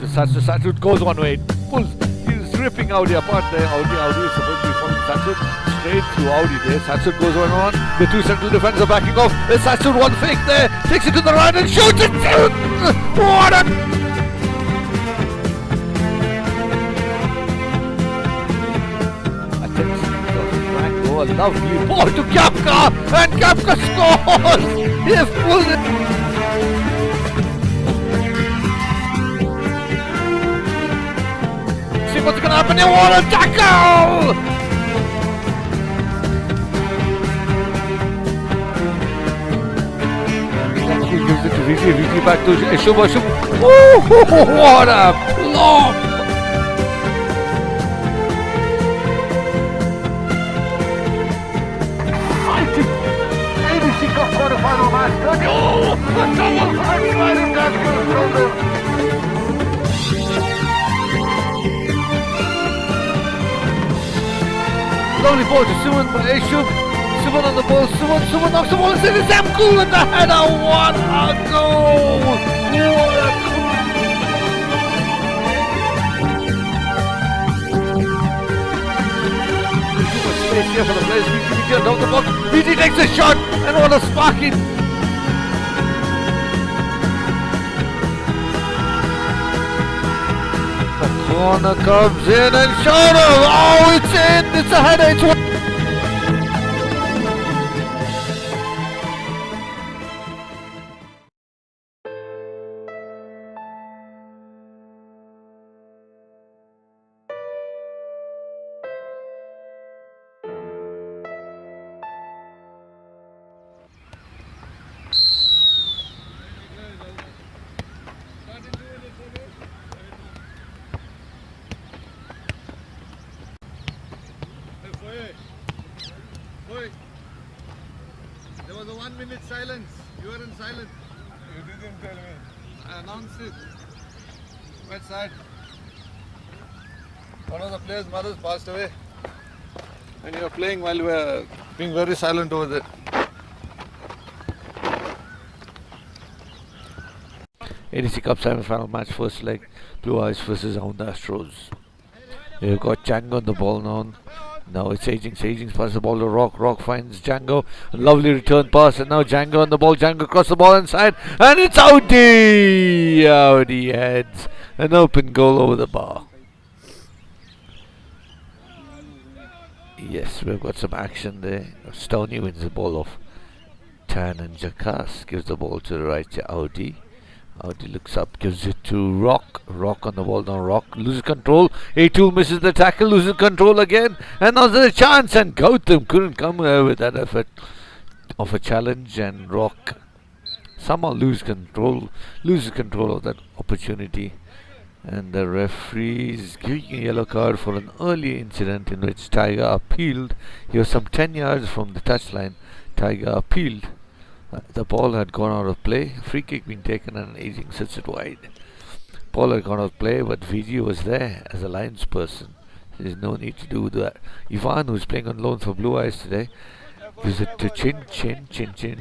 Sachut goes one way, pulls, he's ripping Audi apart there. Audi is supposed to be following Sachut straight through Audi there. Sachut goes on. The two central defenders are backing off. There's Sachut, one fake there, takes it to the right and shoots it. What a... A lovely ball to Kapka, and Kapka scores! He has pulled it! See what's gonna happen here, what a tackle! He gives it to Vijay back to Shubha. Oh, what a flop! Quarter-final match. Oh, the double right-sided tackle from them. Lovely ball to Suman by Ashub. Suman on the ball. Suman knocks the ball and it's Zamkul with the header. What a goal! What a goal! Space here for the players. VT down the box. VT takes a shot. And what a sparking! The corner comes in and shot! Oh, it's in! It's a header! It's one. There was a 1 minute silence. You weren't silent. You didn't tell me. I announced it. Which side? One of the players' mothers passed away. And you were playing while we were being very silent over there. ADC Cup semi-final match, first leg, Blue Eyes versus Hound Astros. You've got Django on the ball now. Now it's Sagings passes the ball to Rock. Rock finds Django. A lovely return pass, and now Django on the ball. Django across the ball inside, and it's Audi! Audi heads an open goal over the bar. Yes, we've got some action there. Stoney wins the ball off Tan, and Jakas gives the ball to the right to Audi. Audi looks up, gives it to Rock. Rock on the ball now. Rock loses control. A2 misses the tackle, loses control again. And now there's a chance, and Gautam couldn't come with that effort of a challenge. And Rock somehow loses control of that opportunity. And the referees giving a yellow card for an early incident in which Tiger appealed. He was some 10 yards from the touchline. Tiger appealed. The ball had gone out of play. Free kick being taken and Aging sits it wide. Ball had gone out of play, but Vijay was there as a Lions person. There's no need to do that. Ivan, who's playing on loan for Blue Eyes today, gives it to Chin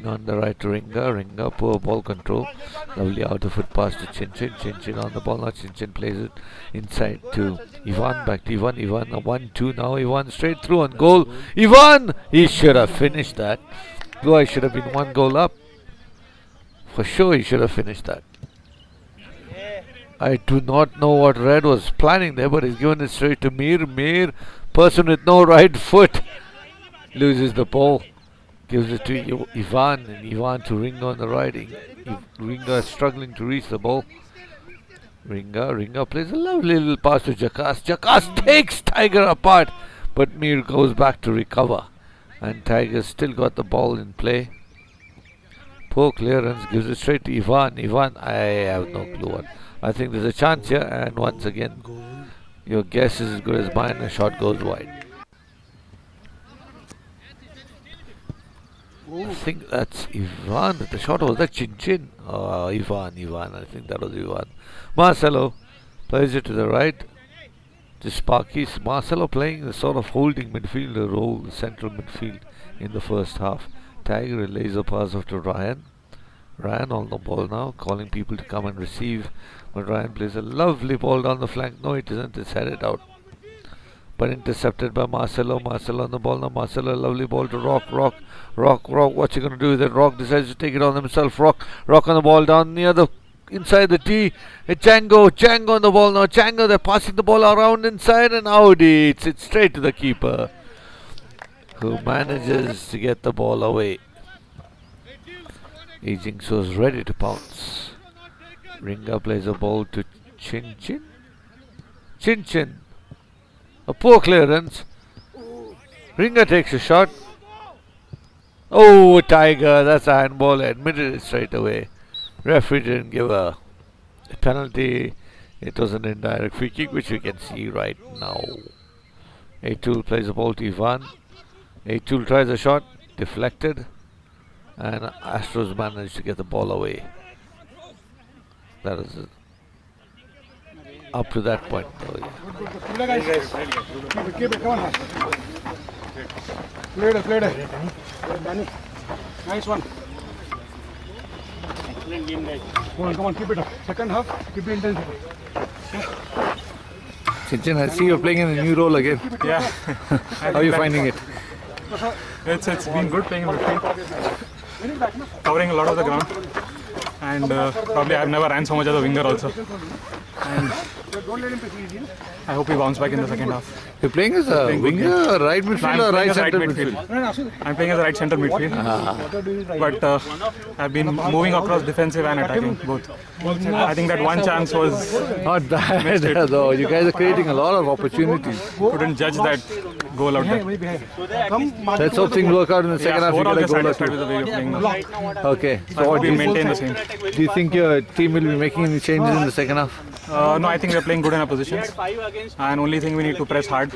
on the right to Ringa, poor ball control. Lovely out of foot pass to Chin on the ball. Now Chin plays it inside to Ivan, back to Ivan. 1-2 now. Ivan straight through on goal. Ivan! He should have finished that. Blue Eyes should have been 1 goal up. For sure he should have finished that. I do not know what Red was planning there, but he's given it straight to Mir. Mir, person with no right foot, loses the ball. Gives it to Ivan, and Ivan to Ringa on the right. Ringa is struggling to reach the ball. Ringa plays a lovely little pass to Jakas. Jakas takes Tiger apart, but Mir goes back to recover. And Tiger still got the ball in play. Poor clearance, gives it straight to Ivan. Ivan, I have no clue. I think there's a chance here, and once again, your guess is as good as mine. A shot goes wide. I think that's Ivan. The shot was that Chin. Ivan. I think that was Ivan. Marcelo plays it to the right to Sparky. Marcelo playing the sort of holding midfielder role, central midfield in the first half. Tiger lays a pass off to Ryan. Ryan on the ball now, calling people to come and receive. But Ryan plays a lovely ball down the flank. No, it isn't. It's headed out. But intercepted by Marcelo. Marcelo on the ball now. Marcelo, lovely ball to Rock. Rock. What's he going to do with it? Rock decides to take it on himself. Rock on the ball down near the inside the tee. Django on the ball now. Django, they're passing the ball around inside and out. It's straight to the keeper, who manages to get the ball away. Ejingso is ready to pounce. Ringa plays a ball to Chin Chin. A poor clearance. Ringa takes a shot. Oh, Tiger, that's a handball. Admitted it straight away. Referee didn't give a penalty. It was an indirect free kick, which we can see right now. Atul plays a ball to Ivan. Atul tries a shot, deflected, and Astros managed to get the ball away. That is it. Up to that point. Oh, yeah. Keep it, come on. Played it. Nice one. Come on, keep it up. Second half, keep the intensity. Chinchin, I see you're playing in a new role again. Yeah. How are you finding it? It's been good playing in midfield. Covering a lot of the ground. And probably I've never ran so much as a winger also. And I hope we bounce back in the second half. You're playing as a winger, right midfield or right center midfield? I'm playing as a right center midfield. But I've been moving across defensive and attacking both. I think that one chance was Not bad though. You guys are creating a lot of opportunities. couldn't judge that goal out there. Let's hope things work out in the second half. You Overall, get a just goal or satisfied with the way you're playing now. two. Okay. I hope we maintain the same. Do you think your team will be making any changes in the second half? No, I think we're playing good in our positions. And only thing we need to press hard.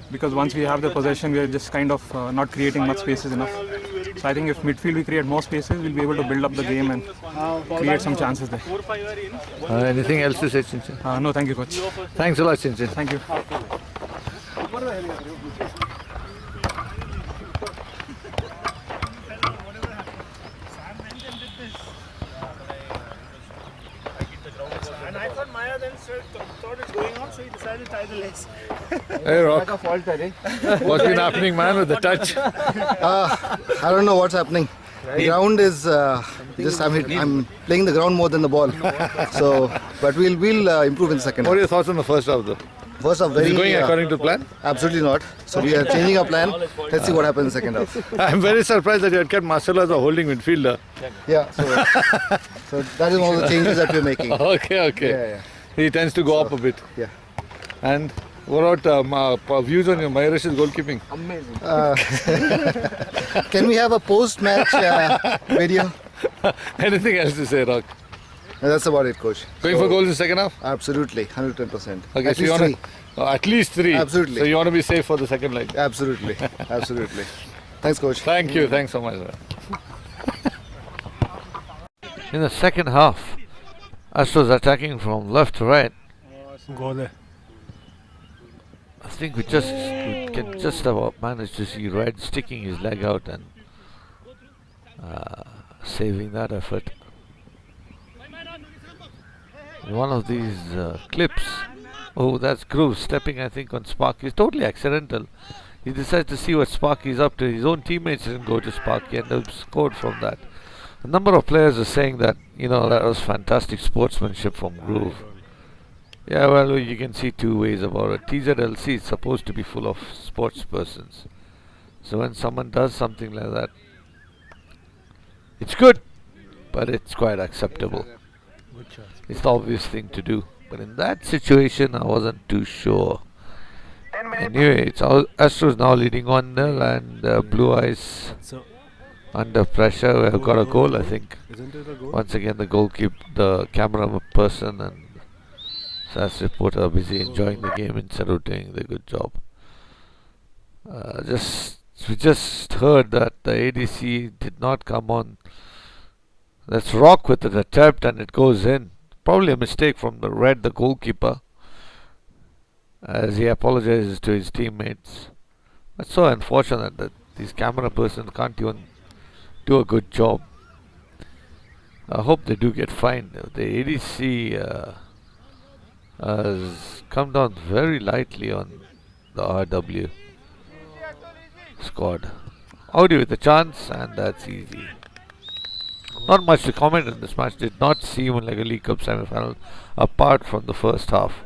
Because once we have the possession, we are just kind of not creating much spaces enough. So I think if midfield we create more spaces, we'll be able to build up the game and create some chances there. Anything else to say, Chinchin? No, thank you, coach. Thanks a lot, Chinchin. Thank you. And I thought Maya then thought it's going on, so he decided to tie the legs. Hey, Rock. What's been happening, man, with the touch? I don't know what's happening. The ground is just I'm playing the ground more than the ball. So, but we'll improve in the second What are half. your thoughts on the first half, though? First half, Is very it going according to plan? absolutely not. So we are changing our plan. Let's see what happens in the second half. I'm very surprised that you had kept Marcelo as a holding midfielder. Yeah. So that is one of the changes that we're making. Okay. Yeah. He tends to go up a bit. Yeah. And what about views on your Mayorish's goalkeeping? Can we have a post-match video? Anything else to say, Rock? No, that's about it, coach. Going for goals in the second half? Absolutely, 110%. Okay, At so you least want three. at least three. Absolutely. So you want to be safe for the second leg. Absolutely. Thanks, coach. Thank you. Thanks so much. Sir. In the second half, Astros attacking from left to right. I think we can just about manage to see Red sticking his leg out and saving that effort. In one of these clips, oh, that's Groove stepping, I think, on Sparky. It's totally accidental. He decides to see what Sparky is up to. His own teammates didn't go to Sparky and they've scored from that. A number of players are saying that, that was fantastic sportsmanship from Groove. Yeah, well, you can see two ways about it. TZLC is supposed to be full of sports persons. So when someone does something like that, it's good, but it's quite acceptable. It's the obvious thing to do. But in that situation, I wasn't too sure. Anyway, it's Astros now leading 1-0 and Blue Eyes under pressure. We have got a goal, I think. Once again, the camera person and SAS reporter are busy enjoying the game instead of doing the good job. We just heard that the ADC did not come on. Let's Rock with the attempt and it goes in. Probably a mistake from the goalkeeper, as he apologizes to his teammates. That's so unfortunate that these camera persons can't even do a good job. I hope they do get fined. The ADC has come down very lightly on the RW squad. Audi with a chance, and that's easy. Not much to comment on this match. Did not seem like a League Cup semi-final apart from the first half.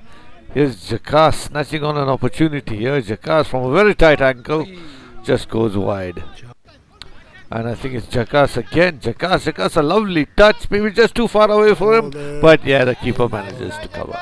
Here's Jakas snatching on an opportunity here. Jakas from a very tight angle just goes wide. And I think it's Jakas again. Jakas, a lovely touch. Maybe just too far away for him. But yeah, the keeper manages to cover.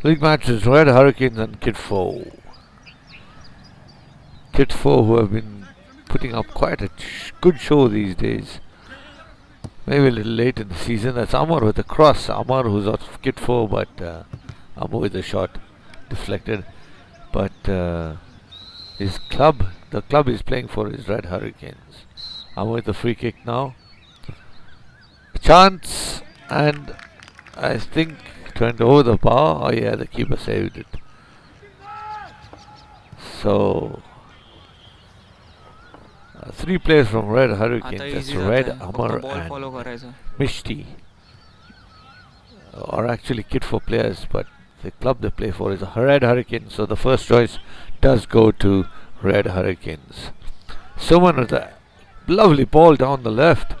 League matches, Red Hurricanes and KITFO. KITFO, who have been putting up quite a good show these days. Maybe a little late in the season. That's Amar with a cross. Amar, who's out of KITFO, but Amar with a shot deflected. But his club, the club he's playing for is Red Hurricanes. Amar with a free kick now. A chance, and I think turned over the bar. Oh yeah, the keeper saved it. So 3 players from Red Hurricanes. That's Red, Amar and Mishti are actually KITFO players, but the club they play for is a Red Hurricanes. So the first choice does go to Red Hurricanes. Someone with a lovely ball down the left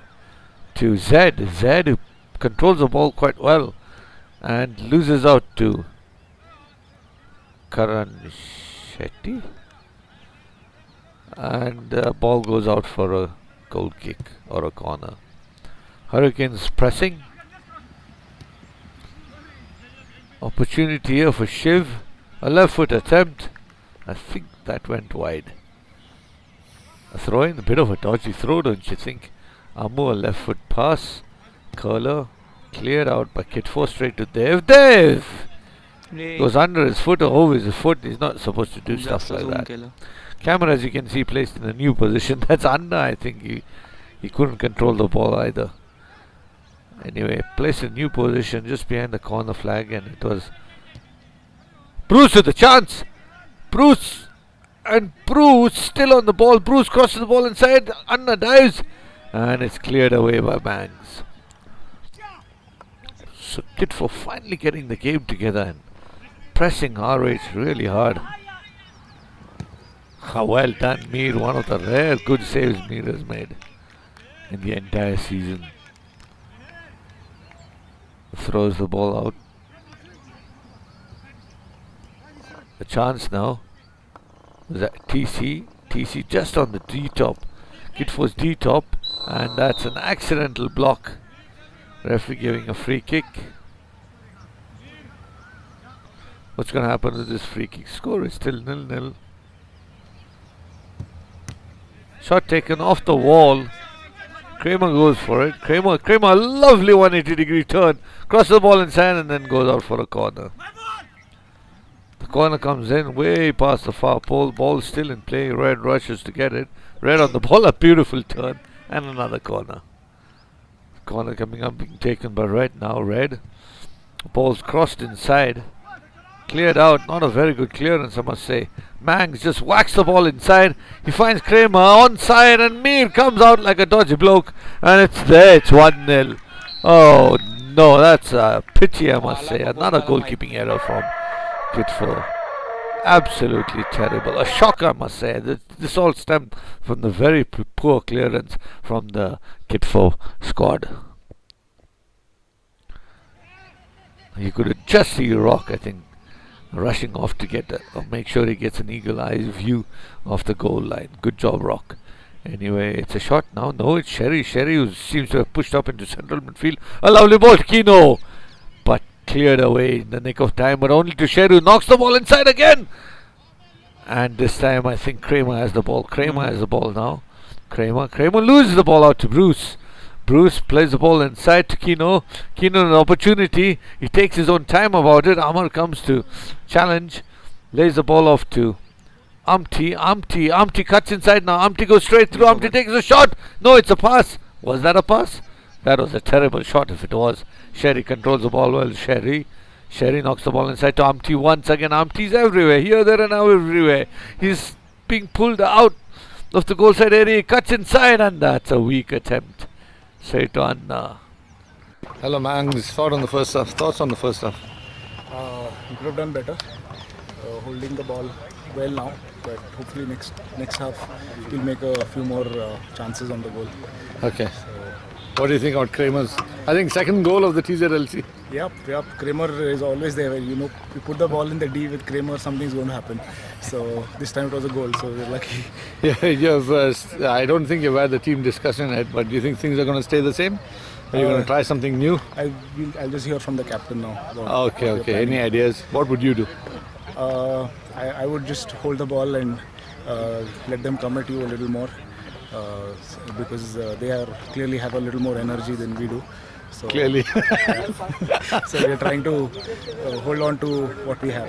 to Zed. Zed, who controls the ball quite well and loses out to Karan Shetty, and the ball goes out for a goal kick or a corner. Hurricanes pressing. Opportunity here for Shiv. A left foot attempt. I think that went wide. A throw in, a bit of a dodgy throw, don't you think? Amu, a left foot pass. Curler cleared out by KITFO straight to Dev. Dev! Goes under his foot or over his foot. He's not supposed to do stuff like that. Camera, as you can see, placed in a new position. That's under. I think he couldn't control the ball either. Anyway, placed in a new position just behind the corner flag, and it was Bruce with the chance. Bruce, and Bruce still on the ball. Bruce crosses the ball inside. Anna dives, and it's cleared away by Bangs. So KITFO finally getting the game together and pressing RH really hard. How well done, Mir. One of the rare good saves Mir has made in the entire season. Throws the ball out. A chance now. Was that TC? TC just on the D-top. KITFO's D-top, and that's an accidental block. Referee giving a free kick. What's going to happen with this free kick? Score is still 0-0. Shot taken off the wall. Kramer goes for it. Kramer, a lovely 180-degree turn. Crosses the ball inside and then goes out for a corner. The corner comes in way past the far pole. Ball still in play. Red rushes to get it. Red on the ball. A beautiful turn. And another corner. Corner coming up, being taken by Red. Now Red. Ball's crossed inside. Cleared out. Not a very good clearance, I must say. Mangs just whacks the ball inside. He finds Kramer onside, and Mir comes out like a dodgy bloke. And it's there. It's 1-0. Oh no, that's a pity, I must say. Another goalkeeping error from KITFO. Absolutely terrible. A shock, I must say. This all stemmed from the very poor clearance from the KITFO squad. You could just see Rock, I think, rushing off to get make sure he gets an eagle-eye view of the goal line. Good job, Rock. Anyway, it's a shot now. No, it's Sherry. Sherry, who seems to have pushed up into central midfield. A lovely ball to Kino, but cleared away in the nick of time, but only to Sherry, who knocks the ball inside again. And this time, I think Kramer has the ball. Kramer has the ball now. Kramer loses the ball out to Bruce. Bruce plays the ball inside to Kino. Kino an opportunity. He takes his own time about it. Amar comes to challenge. Lays the ball off to Amti cuts inside now. Amti goes straight through. Amti takes a shot. No, it's a pass. Was that a pass? That was a terrible shot if it was. Sherry controls the ball well. Sherry knocks the ball inside to Amti once again. Amti's everywhere. Here, there and now everywhere. He's being pulled out of the goal side area. He cuts inside and that's a weak attempt. Straight on. Hello, Mangs. Thoughts on the first half? We could have done better. Holding the ball well now, but hopefully next half we'll make a few more chances on the goal. Okay. What do you think about Kramer's? I think second goal of the TZLC. Yep. Kramer is always there. You put the ball in the D with Kramer, something's going to happen. So this time it was a goal, so we're lucky. Yeah, I don't think you've had the team discussion yet, but do you think things are going to stay the same? Are you going to try something new? I'll just hear from the captain now. Okay. Any ideas? What would you do? I would just hold the ball and let them come at you a little more because they clearly have a little more energy than we do. So, Clearly. So we're trying to hold on to what we have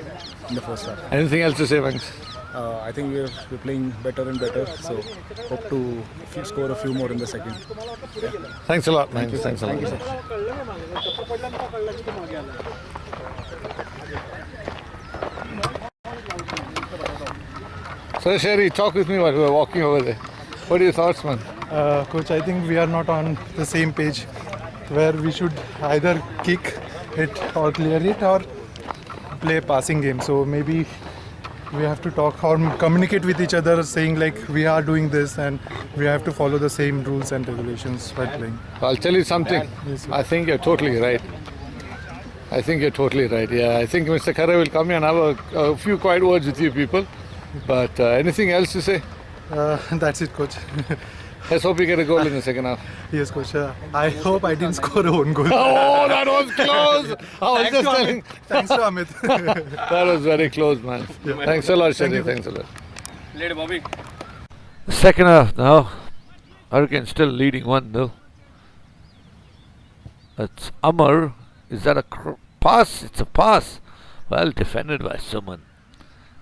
in the first half. Anything else to say, Mangs? I think we're playing better and better, so hope to score a few more in the second. Yeah. Thanks a lot, Mangs. Thanks a lot. Thank you, sir. So, Sherry, talk with me while we were walking over there. What are your thoughts, man? Coach, I think we are not on the same page where we should either kick it or clear it or play a passing game. So maybe we have to talk or communicate with each other saying like we are doing this and we have to follow the same rules and regulations while playing. I'll tell you something. Yes, I think you're totally right. Yeah, I think Mr. Khare will come here and have a few quiet words with you people. But anything else to say? That's it, coach. Let's hope we get a goal in the second half. Yes, coach. I hope I didn't score a own goal. Oh, that was close! I was just telling. Thanks to Amit. That was very close, man. Yeah. Thanks a lot, Sherry. Thanks a lot. Later, Bobby. The second half now. Hurricane still leading 1-0. That's Amar. Is that a pass? It's a pass. Well defended by Suman.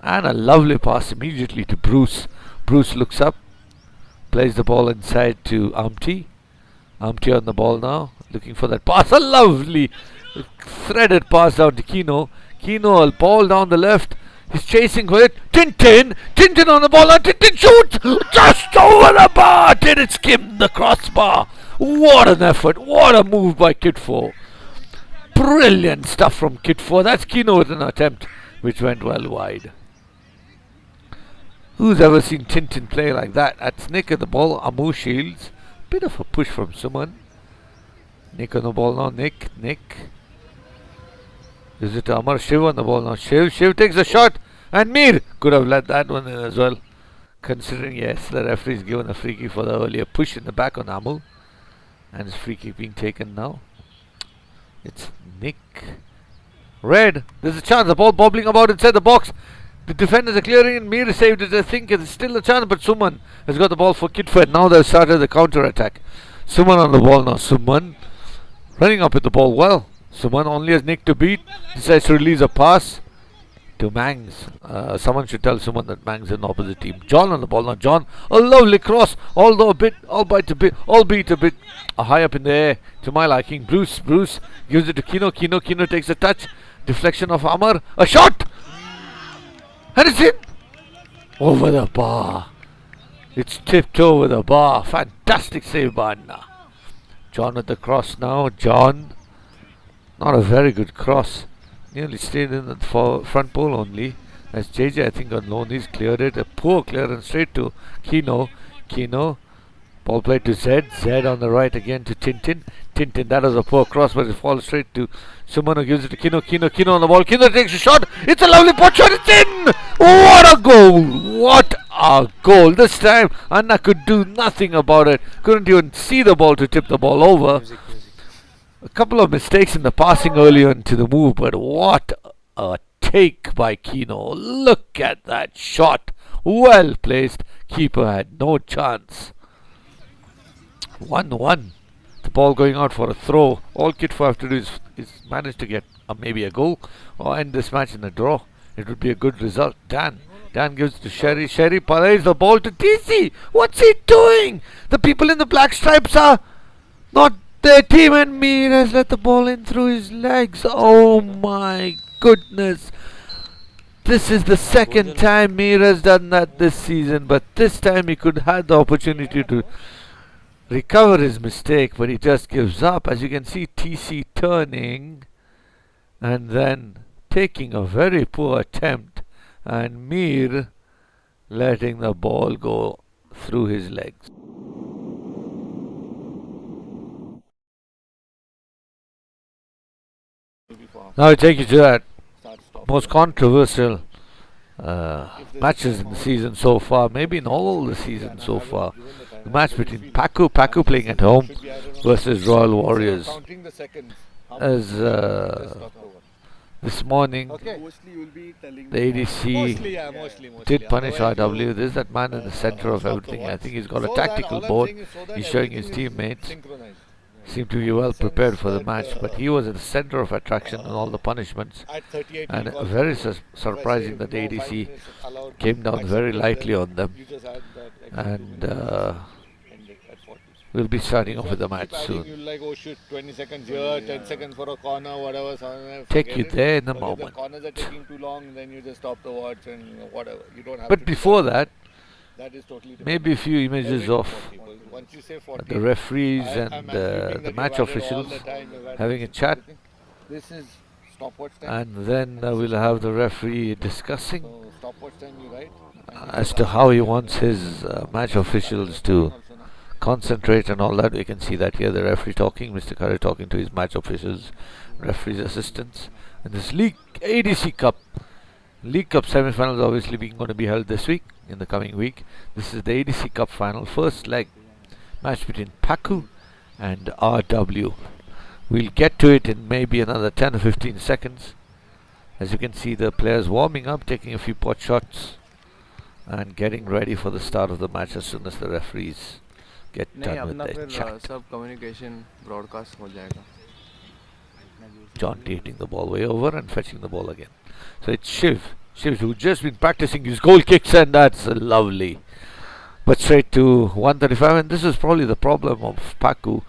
And a lovely pass immediately to Bruce. Bruce looks up. Plays the ball inside to Amti. Amti on the ball now. Looking for that pass. A lovely threaded pass down to Kino. Kino, a ball down the left. He's chasing for it. Tintin on the ball. And Tintin shoots just over the bar. Did it skim the crossbar? What an effort. What a move by KITFO. Brilliant stuff from KITFO. That's Kino with an attempt which went well wide. Who's ever seen Tintin play like that? That's Nick at the ball. Amu shields. Bit of a push from Suman. Nick on the ball now. Nick. Is it Amar? Shiv on the ball now. Shiv takes a shot. And Mir could have let that one in as well. Considering, yes, the referee's given a free kick for the earlier push in the back on Amu. And his free kick being taken now. It's Nick. Red. There's a chance. The ball bobbling about inside the box. The defenders are clearing and Mir saved it. I think it's still a chance, but Suman has got the ball for KITFO. Now they've started the counter attack. Suman on the ball now. Suman running up with the ball well. Suman only has Nick to beat. Decides to release a pass to Mangs. Someone should tell Suman that Mangs is an opposite team. John on the ball now. John, a lovely cross, albeit a bit high up in the air to my liking. Bruce gives it to Kino. Kino takes a touch. Deflection of Amar. A shot! And it's in! Over the bar. It's tipped over the bar. Fantastic save by Anna. John with the cross now. John. Not a very good cross. Nearly stayed in the front pole only. as JJ, I think, on loan, he's cleared it. A poor clearance straight to Kino. Kino. Ball played to Zed. Zed on the right again to Tintin. Tintin, that was a poor cross, but it falls straight to Sumano, gives it to Kino. Kino on the ball. Kino takes a shot. It's a lovely pot shot. It's in! What a goal! What a goal! This time, Anna could do nothing about it. Couldn't even see the ball to tip the ball over. A couple of mistakes in the passing earlier into the move, but what a take by Kino. Look at that shot. Well placed. Keeper had no chance. 1-1. The ball going out for a throw. All KITFO have to do is manage to get maybe a goal or end this match in a draw. It would be a good result. Dan gives it to Sherry. Sherry parades the ball to TC. What's he doing? The people in the black stripes are not their team, and Mir has let the ball in through his legs. Oh my goodness. This is the second time Mir has done that this season, but this time he could have the opportunity to recover his mistake, but he just gives up. As you can see, TC turning and then taking a very poor attempt, and Mir letting the ball go through his legs. Now I take you to that most controversial matches in the season so far, maybe in all the season so far. The match between Pacu playing at home versus Royal Warriors. As this morning, the ADC did punish RW. There's that man in the center of everything. I think he's got a tactical board. He's showing his teammates. Seemed to be well prepared for the match, but he was at the center of attraction and all the punishments. And very surprising that the ADC came down very lightly on them. And we'll be starting off with the match soon. Take you there in a moment. But before that, maybe a few images of the referees and the match officials having a chat, and then we'll have the referee discussing as to how he wants his match officials to concentrate and all that. We can see that here, the referee talking, Mr. Curry talking to his match officials, referees, assistants. And this ADC Cup League Cup semi-finals obviously being going to be held this week, in the coming week. This is the ADC Cup final, first leg match between PACU and RW. We'll get to it in maybe another 10 or 15 seconds. As you can see, the players warming up, taking a few pot shots and getting ready for the start of the match as soon as the referees get done with their chat. Communication broadcast ho jayega. John hitting the ball way over and fetching the ball again. So it's Shiv who's just been practicing his goal kicks, and that's lovely. But straight to 135, and this is probably the problem of Pacu.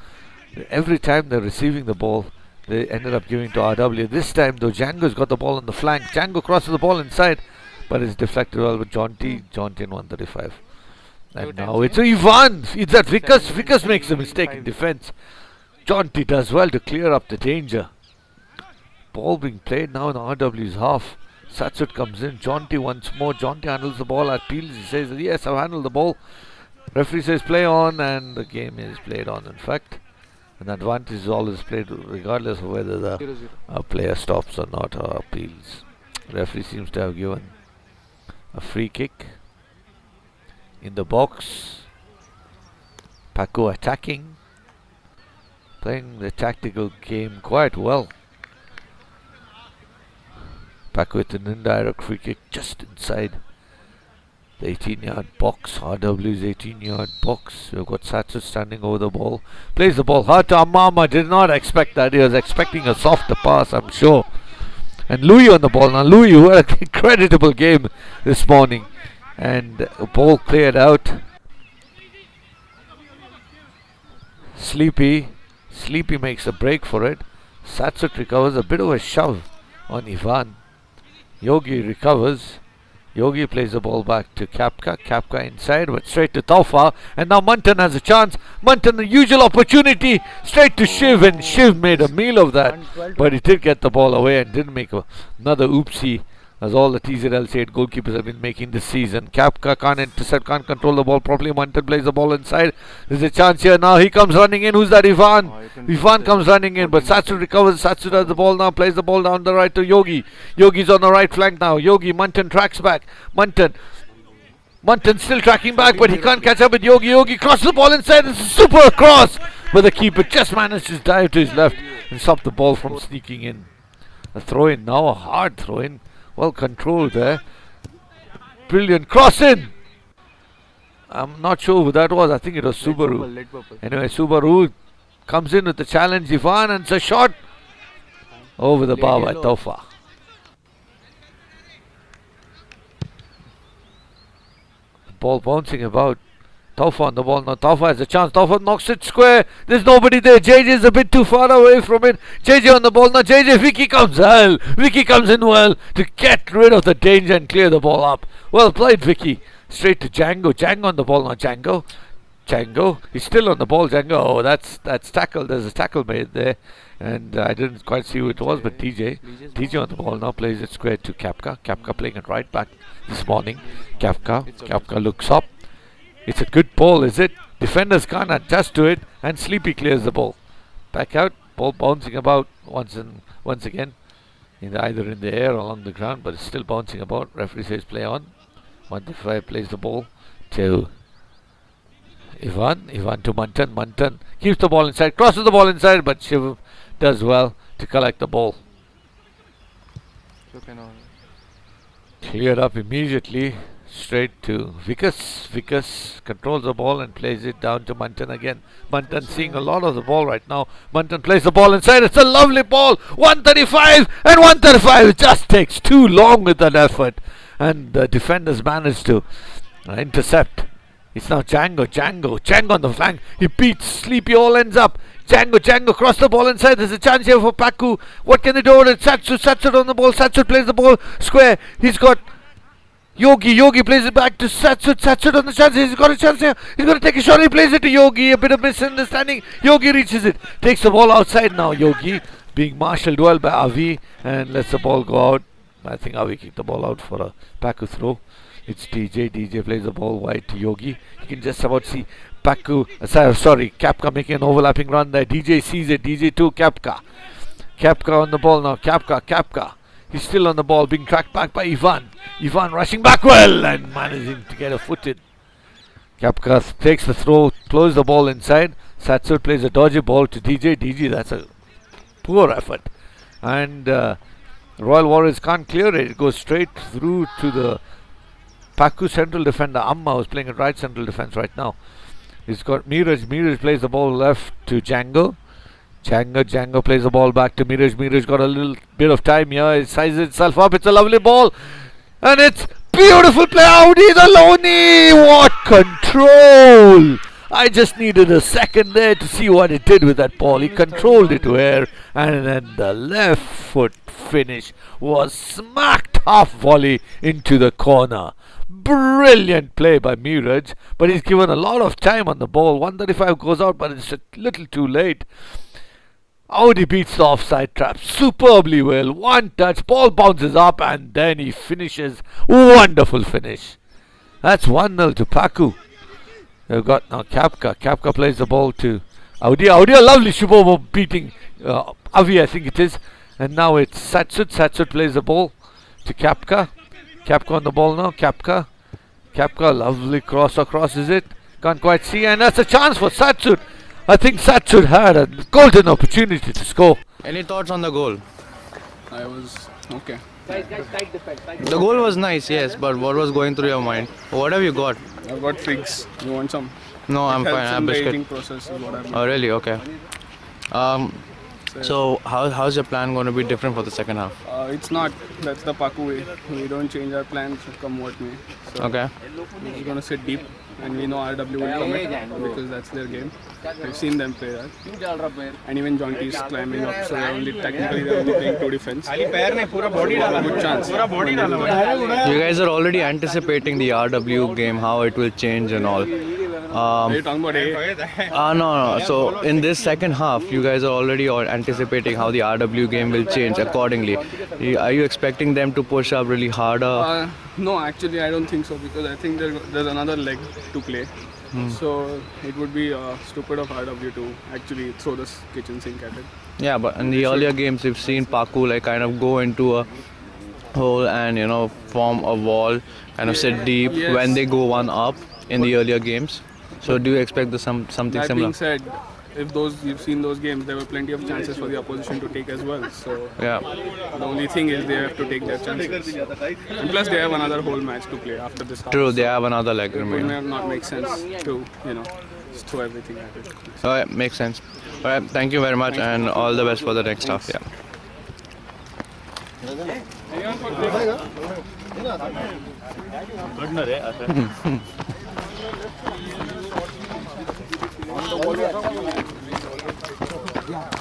Every time they're receiving the ball, they ended up giving to RW. This time though, Django's got the ball on the flank. Django crosses the ball inside, but it's deflected well with Jonty in 135. And now it's Ivan. It's that Vickers makes a mistake in defense. Jonty does well to clear up the danger. Ball being played now in RW's half. Satsut comes in. Jonty once more. Jonty handles the ball. Appeals. He says, yes, I've handled the ball. Referee says play on, and the game is played on. In fact, an advantage is always played regardless of whether the player stops or not or appeals. Referee seems to have given a free kick in the box. Paco attacking, playing the tactical game quite well. Paco with an indirect free kick just inside the 18-yard box. RW's 18-yard box. We've got Satsu standing over the ball. Plays the ball hard to Amama. Did not expect that. He was expecting a softer pass, I'm sure. And Louis on the ball. Now Louis, who had an incredible game this morning. And the ball cleared out. Sleepy makes a break for it. Satsut recovers. A bit of a shove on Ivan. Yogi recovers. Yogi plays the ball back to Kapka. Kapka inside, but straight to Taufa. And now Munton has a chance. Munton, the usual opportunity. Straight to Shiv, and Shiv made a meal of that. But he did get the ball away and didn't make another oopsie as all the TZL-8 goalkeepers have been making this season. Kapka can't intercept, can't control the ball properly. Mantan plays the ball inside. There's a chance here now. He comes running in. Who's that? Ivan. Ivan comes running in, but Satsut recovers. Satsut has the ball now, plays the ball down the right to Yogi. Yogi's on the right flank now. Yogi, Mantan tracks back. Mantan still tracking back, but he can't catch up with Yogi. Yogi crosses the ball inside. It's a super cross, but the keeper just managed to dive to his left and stop the ball from sneaking in. A throw-in now, a hard throw-in. Well controlled there. Brilliant cross in. I'm not sure who that was. I think it was Subaru. Anyway, Subaru comes in with the challenge. Ivan, and it's a shot over the bar by Taufa. Ball bouncing about. Taufa on the ball now. Taufa has a chance. Taufa knocks it square. There's nobody there. JJ is a bit too far away from it. JJ on the ball now. JJ, Vicky comes well. Vicky comes in well to get rid of the danger and clear the ball up. Well played, Vicky. Straight to Django. Django on the ball now. Django. He's still on the ball. Django. Oh, that's tackle. There's a tackle made there. And I didn't quite see who it was, but TJ on the ball now, plays it square to Kapka. Kapka playing it right back this morning. Kapka looks up. It's a good ball, is it? Defenders can't adjust to it, and Sleepy clears the ball. Back out, ball bouncing about once again, either in the air or along the ground, but it's still bouncing about. Referee says play on. 1-5 plays the ball to Ivan to Mantan. Mantan keeps the ball inside, crosses the ball inside, but Shiv does well to collect the ball. Cleared up immediately. Straight to Vikas. Vikas controls the ball and plays it down to Mantan again. Mantan seeing a lot of the ball right now. Mantan plays the ball inside. It's a lovely ball. 135 and 135. It just takes too long with that effort. And the defenders manage to intercept. It's now Django on the flank. He beats Sleepy, all ends up. Django cross the ball inside. There's a chance here for Paku. What can they do with it? Satsut on the ball. Satsut plays the ball square. He's got Yogi plays it back to Satsut on the chance. He's got a chance here. He's going to take a shot. He plays it to Yogi. A bit of misunderstanding. Yogi reaches it. Takes the ball outside now. Yogi being marshalled well by Avi and lets the ball go out. I think Avi kicked the ball out for a Paku throw. It's DJ. DJ plays the ball wide to Yogi. You can just about see Kapka making an overlapping run there. DJ sees it. DJ to Kapka. Kapka on the ball now. Kapka. He's still on the ball, being tracked back by Ivan. Ivan rushing back well and managing to get a foot in. Kapka takes the throw, throws the ball inside. Satsut plays a dodgy ball to DJ. DJ, that's a poor effort. And Royal Warriors can't clear it. It goes straight through to the Paku central defender. Amma was playing at right central defense right now. He's got Miraj. Miraj plays the ball left to Django. Django plays the ball back to Miraj. Miraj got a little bit of time here. It sizes itself up. It's a lovely ball. And it's beautiful play. Audi the Loney. What control. I just needed a second there to see what it did with that ball. He controlled it to air. And then the left foot finish was smacked half volley into the corner. Brilliant play by Miraj. But he's given a lot of time on the ball. 135 goes out, but it's a little too late. Audi beats the offside trap superbly well. One touch, ball bounces up, and then he finishes. Wonderful finish. That's 1-0 to Paku. They've got now Kapka. Kapka plays the ball to Audi. Audi, a lovely Shubobo beating Avi, I think it is. And now it's Satsut. Satsut plays the ball to Kapka. Kapka on the ball now. Kapka, lovely cross across, is it? Can't quite see, and that's a chance for Satsut. I think Satsut had a golden opportunity to score. Any thoughts on the goal? I was okay. The goal was nice, yes, but what was going through your mind? What have you got? I've got figs. You want some? No, I'm fine. I have The biscuit. aging process is what I'm. Oh, really? Okay. So how's your plan going to be different for the second half? It's not. That's the Paku way. We don't change our plans come what may. So Okay. We're just gonna sit deep, and we know RW will commit because that's their game. We've seen them play that. And even Jonty's climbing up, so they're only playing two defense. Good chance. You guys are already anticipating the RW game, how it will change and all. Are you talking about A? No. So in this second half, you guys are already anticipating how the RW game will change accordingly. Are you expecting them to push up really harder? No, actually, I don't think so because I think there's another leg to play. So it would be stupid of RW to actually throw this kitchen sink at it. Yeah, but in the earlier games, we've seen PACURW like kind of go into a hole and form a wall, kind of sit deep when they go one up in the earlier games. So do you expect something that similar? Being said, if you've seen those games, there were plenty of chances for the opposition to take as well. So Yeah. the only thing is they have to take their chances. And plus they have another whole match to play after this half. True, they have another leg It remaining. may not make sense to just throw everything at it. Alright, makes sense. Alright, thank you very much and all the best for the next half. Yeah.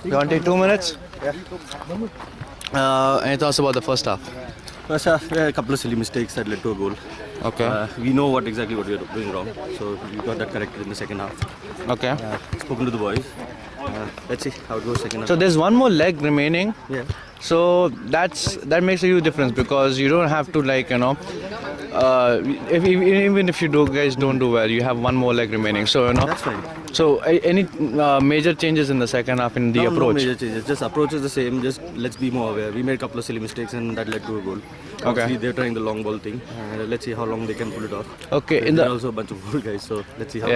You want to take 2 minutes? Any thoughts about the first half? First half, we had a couple of silly mistakes that led to a goal. Okay. We know exactly what we are doing wrong, so we got that corrected in the second half. Okay. Spoken to the boys. Let's see how it goes second half. So there's one more leg remaining. Yeah. So that makes a huge difference because you don't have to even if you guys don't do well, you have one more leg remaining. So That's fine. So any major changes in the second half in the No approach? major changes. Just approach is the same. Just let's be more aware. We made a couple of silly mistakes and that led to a goal. Obviously, they're trying the long ball thing. Let's see how long they can pull it off. Okay. They're also a bunch of old guys, so let's see how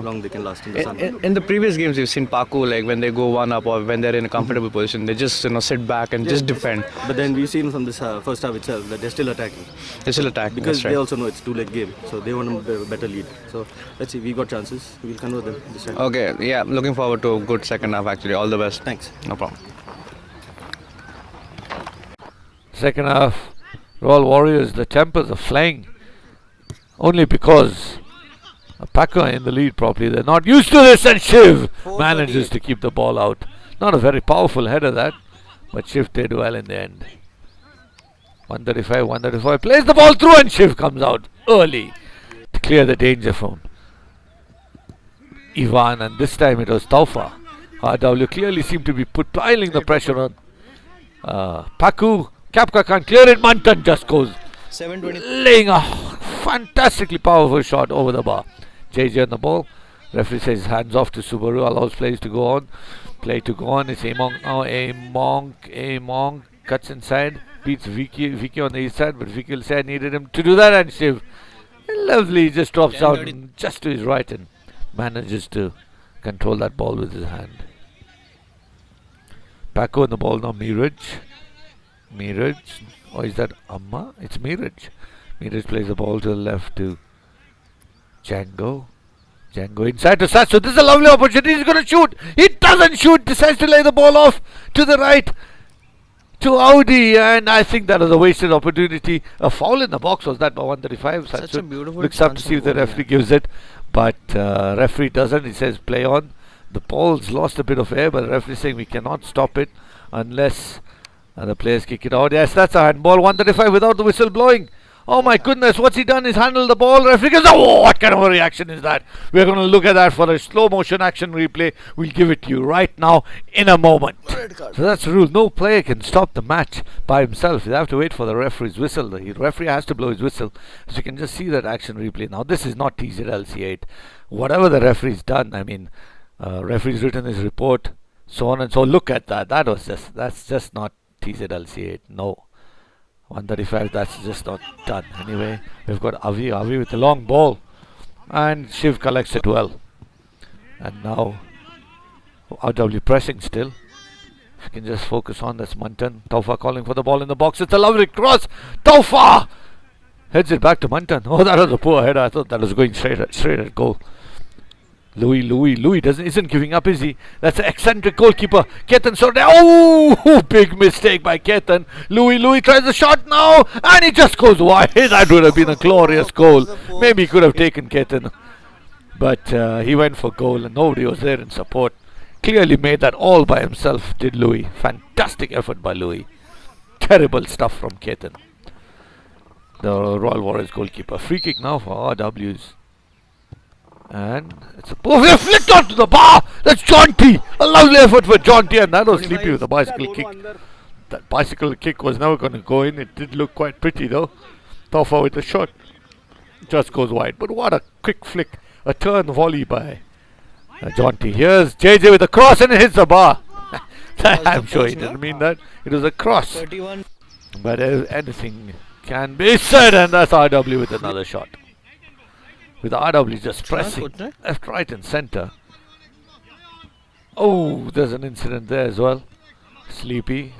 long they can last in the sun. In the previous games, you've seen PACURW like when they go one up or when they're in a comfortable position, they just sit back and just defend. But then we've seen from this first half itself that they're still attacking. They still attack because they also know it's two-leg game, so they want a better lead. So let's see, we got chances. We'll convert them this time. Okay, yeah, looking forward to a good second half actually. All the best. Thanks. No problem. Second half, Royal Warriors, the tempers are flying. Only because PACURW are in the lead properly. They're not used to this, and Shiv manages to keep the ball out. Not a very powerful header that, but Shiv did well in the end. 135, plays the ball through and Shiv comes out early to clear the danger from Ivan, and this time it was Taufa. RW clearly seemed to be piling the pressure on PACURW. Kapka can't clear it, Mantan just goes 720. laying a fantastically powerful shot over the bar. JJ on the ball. Referee says hands off to Subaru, allows plays to go on. Play to go on. It's Among now. Among cuts inside, beats Vicky on the east side, but Vicky will say I needed him to do that, and Shiv lovely just drops down just to his right and manages to control that ball with his hand. PACURW on the ball now. Miraj, or is that Amma? It's Miraj. Miraj plays the ball to the left to Django inside to Sach. So this is a lovely opportunity. He's going to shoot. He doesn't shoot. Decides to lay the ball off to the right to Audi, and I think that was a wasted opportunity. A foul in the box was that by 135. Such a beautiful looks up to see if the referee gives it, but referee doesn't. He says play on. The ball's lost a bit of air, but the referee saying we cannot stop it unless the players kick it out. Yes, that's a handball. 135 without the whistle blowing. Oh my goodness, what's he done? He's handled the ball. Referee goes, oh, what kind of a reaction is that? We're going to look at that for a slow motion action replay. We'll give it to you right now in a moment. So that's the rule. No player can stop the match by himself. You have to wait for the referee's whistle. The referee has to blow his whistle. So you can just see that action replay. Now this is not TZLC8. Whatever the referee's done, I mean, referee's written his report, so on and so. Look at that. That's just not TZLC8. No. 135, that's just not done. Anyway, we've got Avi with the long ball, and Shiv collects it well. And now RW pressing still. If you can just focus on this, Mantan. Taufa calling for the ball in the box. It's a lovely cross. Taufa heads it back to Mantan. Oh, that was a poor header. I thought that was going straight at goal. Louis isn't giving up, is he? That's an eccentric goalkeeper. Ketan Sorday. Oh, big mistake by Ketan. Louis tries the shot now, and he just goes wide. That would have been a glorious goal. Maybe he could have taken Ketan, but he went for goal, and nobody was there in support. Clearly made that all by himself, did Louis. Fantastic effort by Louis. Terrible stuff from Ketan, the Royal Warriors goalkeeper. Free kick now for RWs. And it's a perfect flicked onto the bar. That's Jaunty. A lovely effort for Jaunty, and that was Sleepy with a bicycle kick. That bicycle kick was never going to go in. It did look quite pretty though. Toffa with a shot. Just goes wide. But what a quick flick. A turn volley by Jaunty. Here's JJ with a cross and it hits the bar. I'm sure he didn't mean that. It was a cross. But anything can be said, and that's RW with another shot. With RW just pressing left, right and centre. Oh, there's an incident there as well. Sleepy.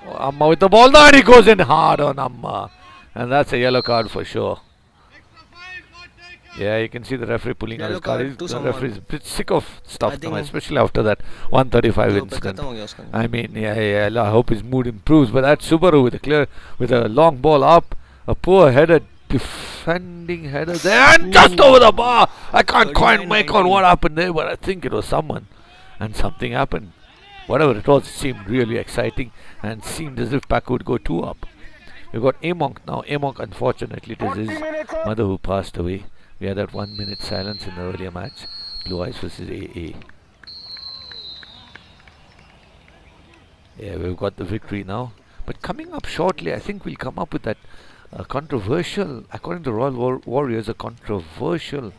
Amma with the ball now, and he goes in hard on Amma. And that's a yellow card for sure. Yeah, you can see the referee pulling out his card. The referee is a bit sick of stuff now, especially after that 135 incident. I mean, yeah, I hope his mood improves. But that's Subaru with a long ball up. A poor header, defending header there, and just over the bar. I can't quite make out what happened there, but I think it was someone. And something happened. Whatever it was, it seemed really exciting and seemed as if PACURW would go 2 up. We've got Amonk now. Amonk, unfortunately, it is his mother who passed away. We had that 1 minute silence in the earlier match. Blue Eyes versus AA. Yeah, we've got the victory now. But coming up shortly, I think we'll come up with that controversial, according to Royal Warriors, a controversial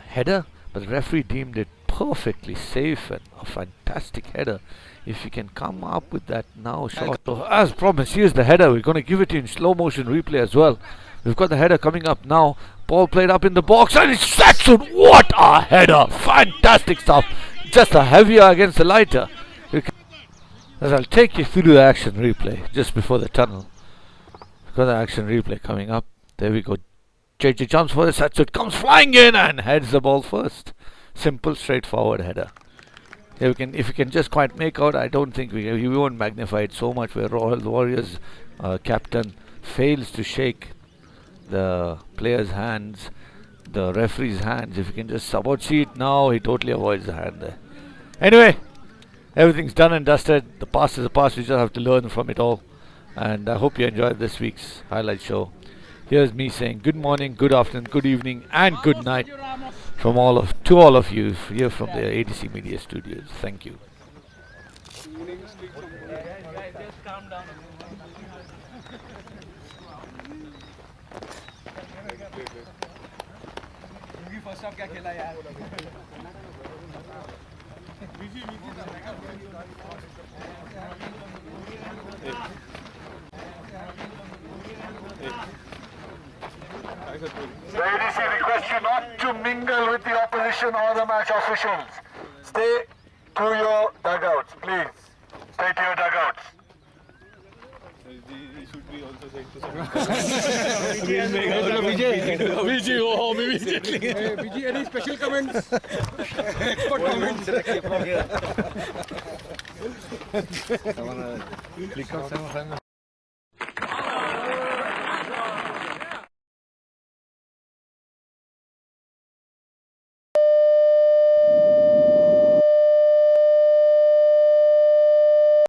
header. But the referee deemed it perfectly safe and a fantastic header. If you can come up with that now short. So as promised, here's the header. We're going to give it in slow motion replay as well. We've got the header coming up now. Ball played up in the box and it's Saxon. What a header! Fantastic stuff. Just a heavier against the lighter. As I'll take you through the action replay just before the tunnel. We've got the action replay coming up. There we go. JJ jumps for the Saxon, comes flying in and heads the ball first. Simple, straightforward header. If we can just quite make out, I don't think we won't magnify it so much where Royal Warriors captain fails to shake the player's hands, the referee's hands. If you can just about see it now, he totally avoids the hand there. Anyway, everything's done and dusted. The past is the past. We just have to learn from it all. And I hope you enjoyed this week's highlight show. Here's me saying good morning, good afternoon, good evening, and good night to all of you here from the ADC Media Studios. Thank you. The ADC requests you not to mingle with the opposition or the match officials. Stay to your dugouts, please. Stay to your dugouts. He should be also said to Vijay, any special comments? Expert comments.